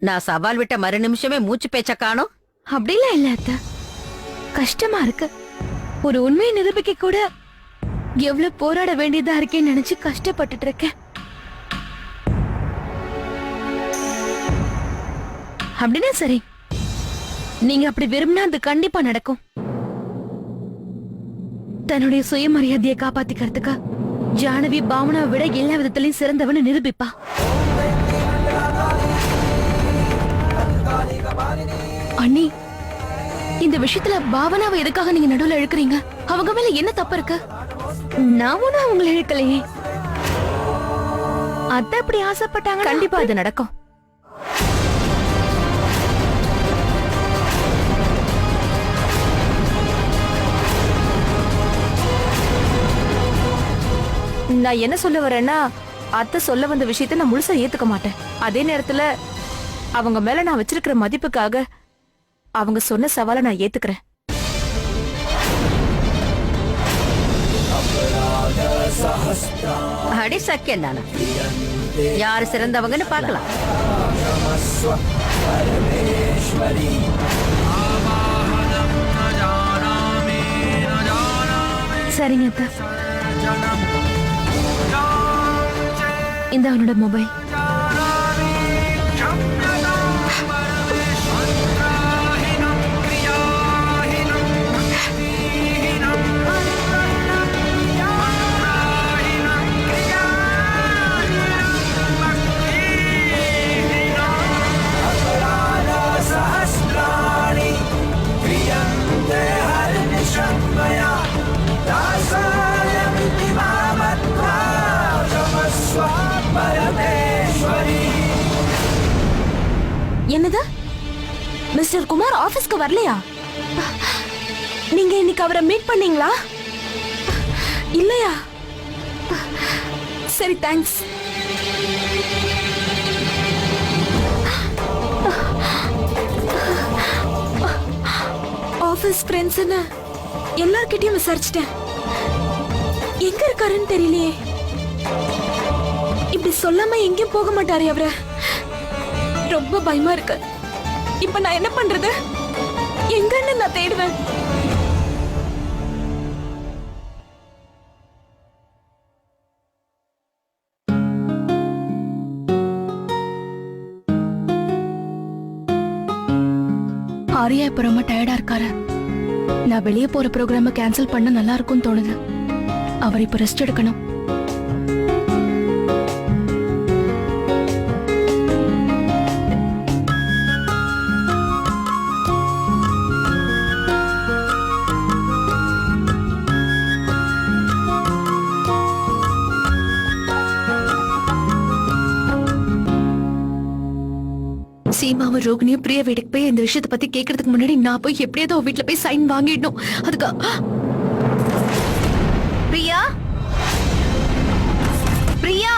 நான் சவால் விட்ட மறு நிமிஷமே மூச்சு பேச்ச காணோம். அப்படிலாம் இல்ல அத்த, கஷ்டமா இருக்கு. ஒரு உண்மையை நிரூபிக்க கூட எவ்வளவு போராட வேண்டியதா இருக்கேன்னு நினைச்சு கஷ்டப்பட்டுட்டு இருக்கேன். அப்படின்னா சரி, நீங்க அப்படி விரும்பினா அது கண்டிப்பா நடக்கும். தன்னுடைய சுயமரியாதையை காப்பாத்திக்கிறதுக்கு ஜானவி பாவனாவை விட எல்லா விதத்திலையும் சிறந்தவன்னு நிரூபிப்பா. அண்ணி, இந்த விஷயத்துல பாவனாவை எதுக்காக நீங்க நடுவுல இழுக்கிறீங்க? அவங்க மேல என்ன தப்பு இருக்கு? நான் ஒண்ணும் அவங்களை இழுக்கலையே. அத்தை அப்படி ஆசைப்பட்டாங்க, கண்டிப்பா அது நடக்கும். நான் என்ன சொல்ல வரேன்னா, அத்தை சொல்ல வந்த விஷயத்தை நான் முழுசா ஏத்துக்க மாட்டேன். அதே நேரத்துல அவங்க மேல நான் வச்சிருக்கிற மதிப்புக்காக அவங்க சொன்ன சவாலை நான் ஏத்துக்கிறேன். அடி சக்கியம் தானே, யாரு சிறந்தவங்கன்னு பார்க்கலாம். சரிங்க அத்தை, இந்த அவனோட மொபைல். என்னது, மிஸ்டர் குமார் ஆபீஸ்க்கு வரலையா? நீங்க இன்னைக்கு அவரை மீட் பண்ணீங்களா? இல்லையா? சரி, தேங்க்ஸ். ஆபீஸ் ஃப்ரெண்ட்ஸ்னு எல்லார்கிட்டயும் விசாரிச்சிட்டேன். எங்க இருக்காருன்னு தெரியலையே. இப்படி சொல்லாம எங்கேயும் போக மாட்டாரு அவரு. ரொம்ப பயமா இருக்கு. இப்ப நான் என்ன பண்றது? எங்கன்னு நான் தேடுவேன். ஆரியா இப்ப ரொம்ப டயர்டா இருக்காரு. நான் வெளியே போற ப்ரோக்ராம கேன்சல் பண்ண நல்லா இருக்கும்னு தோணுது. அவர் இப்ப ரெஸ்ட் எடுக்கணும். சீமாவும் ரோகிணியும் பிரியா வீட்டுக்கு போய் இந்த விஷயத்தை பத்தி கேட்கறதுக்கு முன்னாடி நான் போய் எப்படியாவது வீட்டுல போய் சைன் வாங்கிடணும். அதுக்கு பிரியா, பிரியா,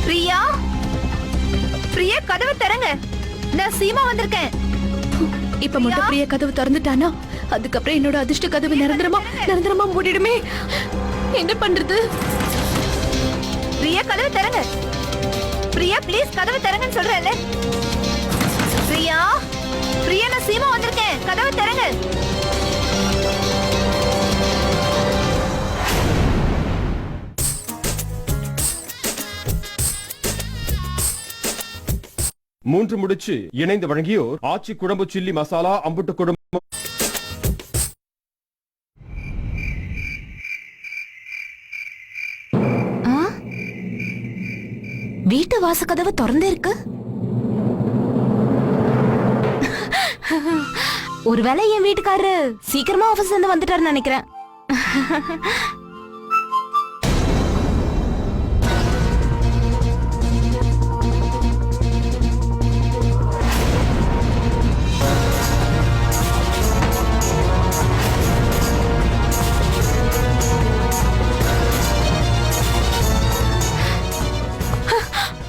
பிரியா, பிரியா கதவை திறங்க. நான் சீமா வந்திருக்கேன். இப்ப மட்டும் பிரியா கதவு திறந்துட்டானா அதுக்கப்புறம் என்னோட அதிர்ஷ்ட கதவு நிரந்தரமா மூடிடுமே. என்ன பண்றது? பிரியா கதவு திறங்க. பிரியா ப்ளீஸ் கதவு திறங்கன்னு சொல்றேன்ல. பிரியா, பிரியா நான் சீமா வந்திருக்கேன். கதவு திறங்க. மூன்று முடிச்சு இணைந்து வழங்கியோர் ஆச்சி குழம்பு சில்லி மசாலா அம்புட்டு குழம்பு. வீட்டு வாசக்கதவு திறந்தே இருக்கு. ஒருவேளை என் வீட்டுக்காரரு சீக்கிரமா ஆபீஸ்ல இருந்து வந்துட்டாருன்னு நினைக்கிறேன்.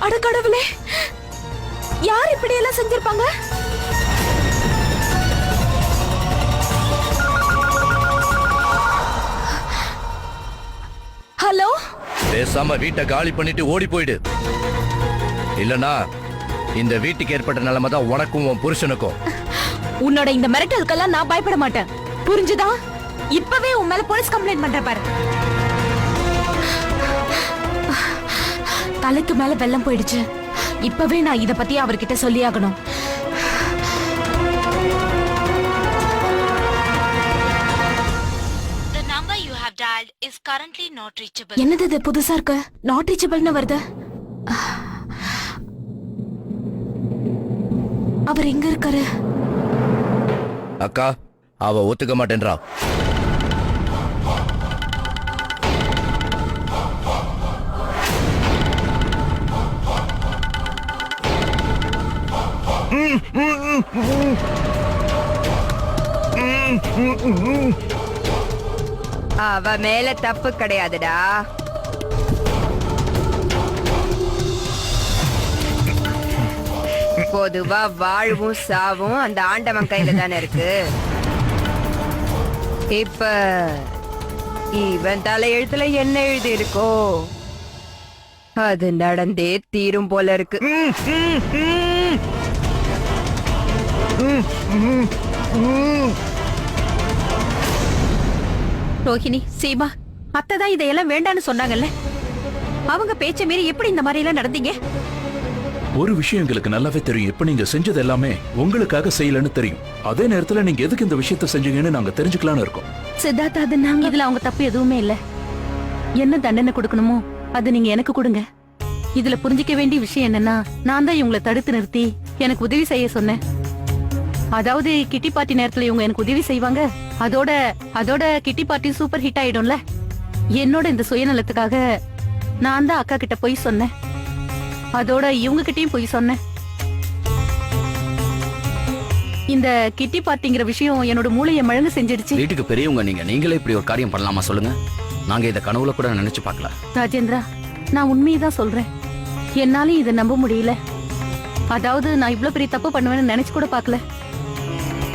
அடக்கடவுளே, யார் இப்படி எல்லாம் செஞ்சிருப்பாங்க? பேசாம வீட்டை காலி பண்ணிட்டு ஓடி போயிடு. இல்லனா இந்த வீட்டுக்கு ஏற்பட்ட நிலைமை தான் உனக்கும் உன் புருஷனுக்கும். உன்னோட இந்த மிரட்டலுக்கெல்லாம் நான் பயப்பட மாட்டேன், புரிஞ்சுதா? இப்பவே உன் மேல போலீஸ் கம்ப்ளைண்ட் பண்ற பாரு. தலைக்கு மேல வெள்ளம் போயிடுச்சு. இப்பவே நான் இத பத்தி அவர்கிட்ட சொல்லி ஆகணும். என்னது இது புதுசா இருக்கு? நாட் ரீச்சபிள்னு வருது. அவர் எங்க இருக்காரு? அக்கா, அவ ஒத்துக்க மாட்டேன்றா. அவ மேல தப்பு கிடையாதுடா. பொதுவா வாழ்வும் சாவும் அந்த ஆண்டவன் கையில தானே இருக்கு. இப்ப இவன் தலையெழுத்துல என்ன எழுதி இருக்கோ அது நடந்தே தீரும் போல இருக்கு. ரோஹிணி, சீமா, அத்தை தான் இதையெல்லாம் வேண்டான்னு சொன்னாங்கல்ல. அவங்க பேச்ச மீறி எப்படி இந்த மாதிரி எல்லாம் நடந்தீங்க? ஒரு விஷயம் எங்களுக்கு நல்லாவே தெரியும். இப்ப நீங்க செஞ்சது எல்லாமே உங்களுக்காக செய்யலன்னு தெரியும். அதே நேரத்துல நீங்க எதுக்கு இந்த விஷயத்த செஞ்சீங்கன்னு நாங்க தெரிஞ்சுக்கலாம்னு இருக்கோம். சித்தார்த், அது நாங்க இதுல அவங்க தப்பு எதுவுமே இல்ல. என்ன தண்டனை கொடுக்கணுமோ அது நீங்க எனக்கு கொடுங்க. இதுல புரிஞ்சிக்க வேண்டிய விஷயம் என்னன்னா, நான் தான் இவங்களை தடுத்து நிறுத்தி எனக்கு உதவி செய்ய சொன்னேன். அதாவது கிட்டி பார்ட்டி நேரத்துல இவங்க எனக்கு உதவி செய்வாங்க. அதோட கிட்டி பார்ட்டி சூப்பர் ஹிட் ஆயிடும்ல. என்னோட இந்த சுயநலத்துக்காக நான் தான் அக்கா கிட்ட போய் சொன்னேன். அதோட இவங்க கிட்டயும் போய் சொன்னேன். இந்த கிட்டி பார்ட்டிங்கிற விஷயம் என்னோட மூளையை மழுங்க செஞ்சிடுச்சு. வீட்டுக்கு பெரியவங்க நீங்களே இப்படி ஒரு காரியம் பண்ணலாமா சொல்லுங்க? நாங்க இத கனவுல கூட நினைச்சு பார்க்கல. ராஜேந்திரா, நான் உண்மையை தான் சொல்றேன். என்னால இதை நம்ப முடியல. அதாவது நான் இவ்ளோ பெரிய தப்பு பண்ணுவேன்னு நினைச்சு கூட பார்க்கல.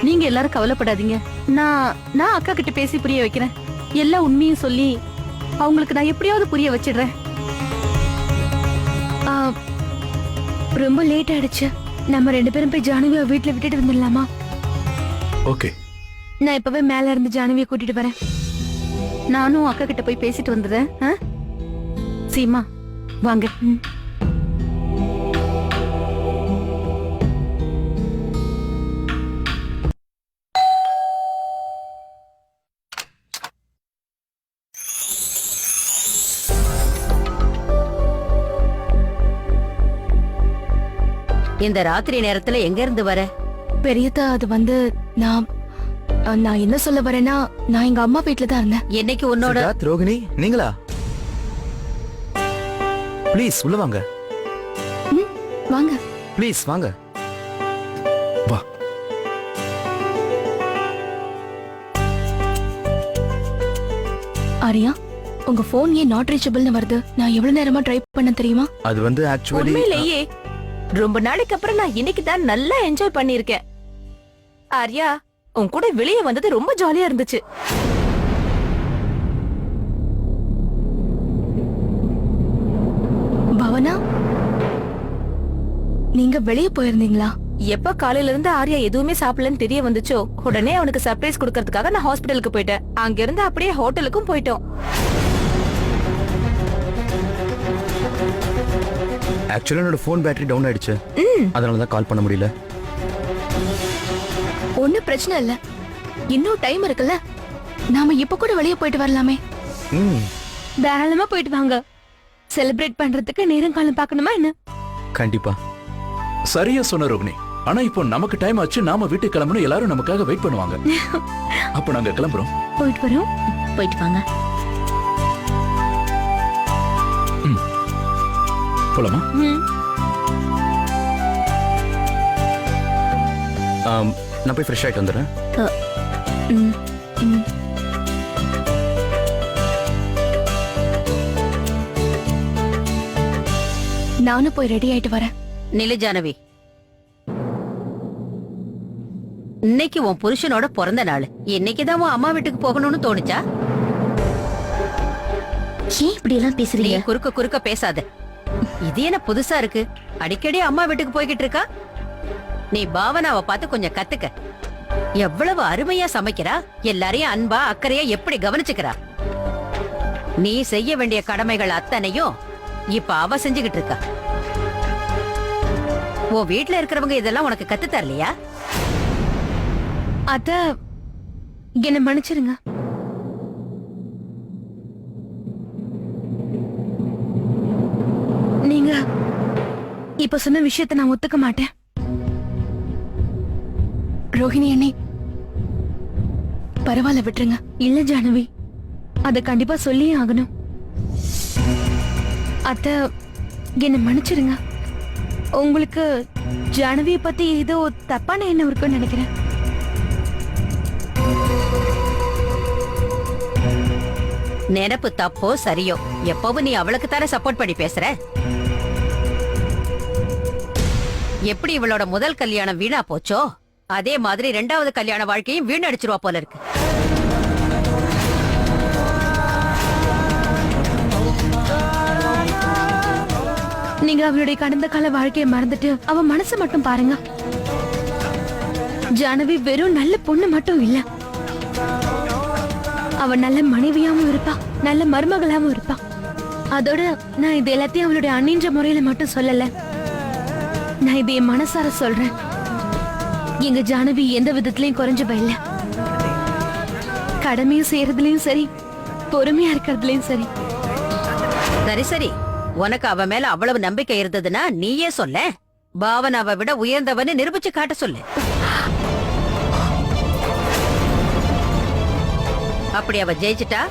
நீங்க எல்லாரும் கவலைப்படாதீங்க. நான் அக்கா கிட்ட பேசி புரிய வைக்கிறேன். எல்லா உண்மையும் சொல்லி அவங்களுக்கு நான் எப்படியாவது புரிய வச்சிடுறேன். ரொம்ப லேட் ஆயிடுச்சு. நம்ம 2 பேரும் போய் ஜானவியை வீட்டுல விட்டுட்டு வந்துடலாமா? ஓகே, நான் இப்பவே மேல இருந்து ஜானவியை கூட்டிட்டு வரேன். நானும் அக்கா கிட்ட போய் பேசிட்டு வந்துடுறேன். சீமா, வாங்க. இந்த ராத்திரி நேரத்துல எங்க இருந்து வர? பெரியதா, அது வந்து நான் என்ன சொல்ல வரேன்னா, நான் எங்க அம்மா வீட்டுல தான் இருந்தேன். என்னைக்கு உன்னோட சித்தார்த், ரோகிணி, நீங்களா? ப்ளீஸ் உள்ள வாங்க. வாங்க. ப்ளீஸ் வாங்க. வா. ஆரியா, உங்க போன் ஏன் நாட் ரீச்சபிள்னு வருது? நான் எவ்வளவு நேரமா ட்ரை பண்ண தெரியுமா? அது வந்து ஆக்சுவலி உண்மையிலேயே ரொம்ப நாளைக்கு அப்புறம் நான் இன்னைக்கு தான் நல்லா என்ஜாய் பண்ணிருக்கேன். ஆர்யா, உன் கூட வெளியே வந்தது ரொம்ப ஜாலியா இருந்துச்சு. பவனா, நீங்க வெளியே போயிருந்தீங்களா? எப்ப காலையில இருந்து ஆர்யா எதுவுமே சாப்பிடலன்னு தெரிய வந்துச்சோ, உடனே அவனுக்கு சர்ப்ரைஸ் கொடுக்கறதுக்காக நான் ஹாஸ்பிடலுக்கு போயிட்டேன். அங்க இருந்து அப்படியே ஹோட்டலுக்கும் போயிட்டோம். ஆக்சுவலி என்னோட ஃபோன் பேட்டரி டவுன் ஆயிடுச்சு. அதனால தான் கால் பண்ண முடியல. ஒண்ணும் பிரச்சனை இல்ல, இன்னும் டைம் இருக்குல்ல. நாம இப்ப கூட வெளியே போயிட்டு வரலாமே. தாராளமா போயிட்டு வாங்க. செலிப்ரேட் பண்றதுக்கு நேரம் காலம் பார்க்கணுமா என்ன? கண்டிப்பா. சரியா சொன்ன ரோகிணி. ஆனா இப்போ நமக்கு டைம் ஆச்சு, நாம வீட்டுக்கு கிளம்பணும். எல்லாரும் நமக்காக வெயிட் பண்ணுவாங்க. அப்ப நாங்க கிளம்புறோம். போயிட்டு வரோம். போயிட்டு வாங்க. போலாமா? நான் போய் ஃப்ரெஷ் ஆயிட்டு வந்துடுறேன். நானும் போய் ரெடி ஆயிட்டு வரேன். நில்லு ஜானவி. இன்னைக்கு உன் புருஷனோட பிறந்த நாள். இன்னைக்குதான் உன் அம்மா வீட்டுக்கு போகணும்னு தோணுச்சா? ஏன் இப்படி எல்லாம் நீ பேசுறீங்க? குறுக்க குறுக்க பேசாத. இது என்ன புதுசா இருக்கு? அடிக்கடி அம்மா வீட்டுக்கு போய்கிட்டு இருக்கா. நீ பாவனாவை பார்த்து கொஞ்சம் கத்துக்க. எவ்வளவு அருமையா சமைக்கிறா, எல்லாரையும் அன்பா அக்கறையா எப்படி கவனிச்சுக்கிறா. நீ செய்ய வேண்டிய கடமைகள் அத்தனையும் இப்ப அவ செஞ்சுகிட்டு இருக்கா. உன் வீட்டுல இருக்கிறவங்க இதெல்லாம் உனக்கு கத்து தரலையா? அத என்ன மன்னிச்சிருங்க. நீங்க இப்ப சொன்ன விஷயத்தை நான் ஒத்துக்க மாட்டேன். ரோஹிணி அண்ணி, பரவாயில்ல விட்டுருங்க. இல்ல ஜானவி, அத கண்டிப்பா சொல்லியே ஆகணும். அத்த என்ன மன்னிச்சிருங்க. உங்களுக்கு ஜானவிய பத்தி ஏதோ தப்பான எண்ணம் இருக்குன்னு நினைக்கிறேன். நினைப்பு தப்போ சரியோ, எப்பவும் நீ அவளுக்கு தானே சப்போர்ட் பண்ணி பேசுற. எப்படி இவளோட முதல் கல்யாணம் வீணா போச்சோ, அதே மாதிரி 2வது கல்யாண வாழ்க்கையும் வீணடிச்சிருவா போல இருக்கு. நீங்க அவளுடைய கடந்த கால வாழ்க்கையை மறந்துட்டு அவ மனசை மட்டும் பாருங்க. ஜானவி வெறும் நல்ல பொண்ணு மட்டும் இல்ல, அவ நல்ல மனைவியாவும் இருப்பா, நல்ல மருமகளாவும் இருப்பா. அதோட நான் இது எல்லாத்தையும் அவளுடைய அண்ணின்ற முறையில மட்டும் சொல்லல, நான் இது என் மனசார சொல்றேன். எங்க ஜானவி எந்த விதத்திலயும் குறைஞ்சவ இல்ல. கடமையும் செய்யறதுலயும் சரி, பொறுமையா இருக்கிறதுலயும் சரி. சரி சரி, உனக்கு அவ மேல அவ்வளவு நம்பிக்கை இருந்ததுன்னா நீயே சொல்ல. பாவனாவை விட உயர்ந்தவன்னு நிரூபிச்சு காட்ட சொல்லு. அப்படி அவ ஜெயிச்சிட்டா,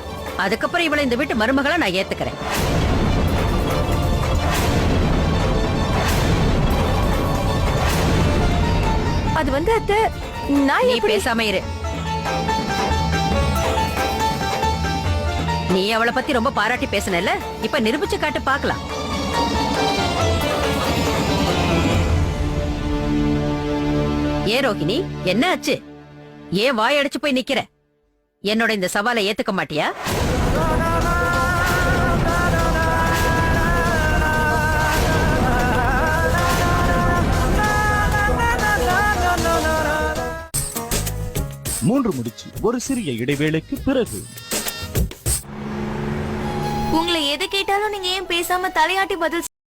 அதுக்கப்புறம் இவளை இந்த வீட்டு மருமகளா நான் ஏத்துக்கிறேன். அது வந்து அத்தை, நான் நீ எப்படி பேசாம இரு. நீ அவளை பத்தி ரொம்ப பாராட்டி பேசினல, இப்ப நிரூபிச்சு காட்டு பார்க்கலாம். ஏன் ரோஹிணி, என்ன ஆச்சு? ஏன் வாய் அடிச்சு போய் நிக்கிற? என்னோட இந்த சவாலை ஏத்துக்க மாட்டியா? மூன்று முடிச்சு ஒரு சிறிய இடைவேளைக்கு பிறகு. உங்களை எது கேட்டாலும் நீங்க ஏன் பேசாம தலையாட்டி பதில்